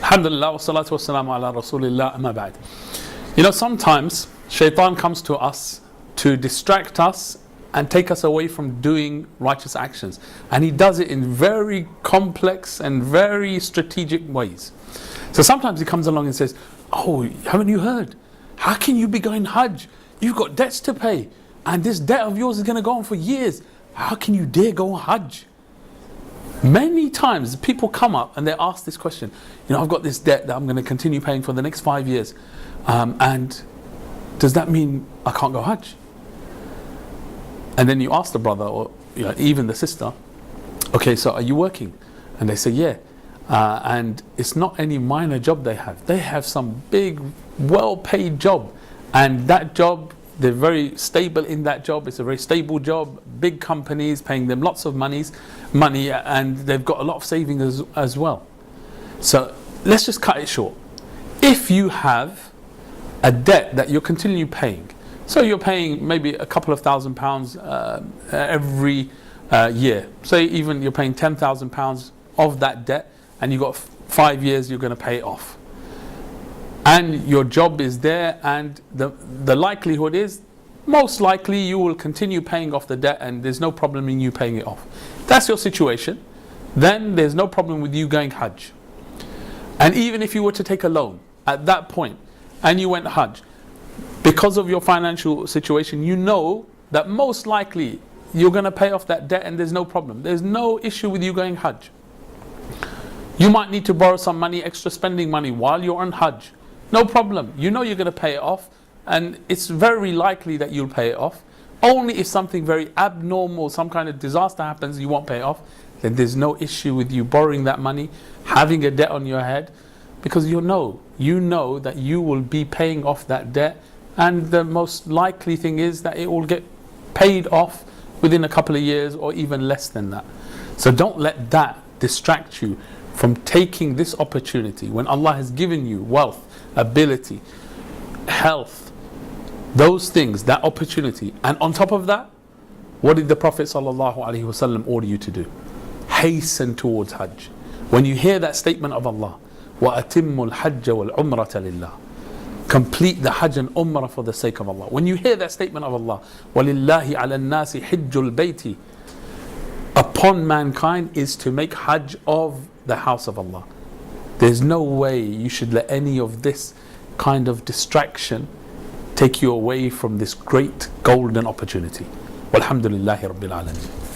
Alhamdulillah, wa salatu wa salamu ala rasulillah, amma ba'd. You know, sometimes shaytaan comes to us to distract us and take us away from doing righteous actions. And he does it in very complex and very strategic ways. So sometimes he comes along and says, oh, haven't you heard? How can you be going Hajj? You've got debts to pay. And this debt of yours is going to go on for years. How can you dare go on Hajj? Many times people come up and they ask this question. You know, I've got this debt that I'm going to continue paying for the next 5 years. And does that mean I can't go Hajj? And then you ask the brother or even the sister, okay, so are you working? And they say, yeah. And it's not any minor job they have. They have some big, well-paid job. And that job, they're very stable in that job. It's a very stable job. Big companies paying them lots of money, and they've got a lot of savings as well. So let's just cut it short. If you have a debt that you're continually paying, so you're paying maybe a couple of £1,000 every year. Say even you're paying £10,000 of that debt, and you've got 5 years you're going to pay it off. And your job is there, and the likelihood is, most likely you will continue paying off the debt and there's no problem in you paying it off. That's your situation. Then there's no problem with you going Hajj. And even if you were to take a loan at that point and you went Hajj, because of your financial situation, you know that most likely you're going to pay off that debt and there's no problem. There's no issue with you going Hajj. You might need to borrow some money, extra spending money while you're on Hajj. No problem. You know you're going to pay it off, and it's very likely that you'll pay it off. Only if something very abnormal, some kind of disaster happens, you won't pay it off. Then there's no issue with you borrowing that money, having a debt on your head, because you know that you will be paying off that debt, and the most likely thing is that it will get paid off within a couple of years or even less than that. So don't let that distract you from taking this opportunity when Allah has given you wealth, ability, health, those things, that opportunity. And on top of that, what did the Prophet ﷺ order you to do? Hasten towards Hajj. When you hear that statement of Allah, وَأَتِمُّ الْحَجَّ وَالْعُمْرَةَ لِلَّهِ, complete the Hajj and Umrah for the sake of Allah. When you hear that statement of Allah, وَلِلَّهِ عَلَى النَّاسِ حِجُّ الْبَيْتِ, upon mankind is to make Hajj of the house of Allah. There's no way you should let any of this kind of distraction take you away from this great golden opportunity. Walhamdulillahi Rabbil Alameen.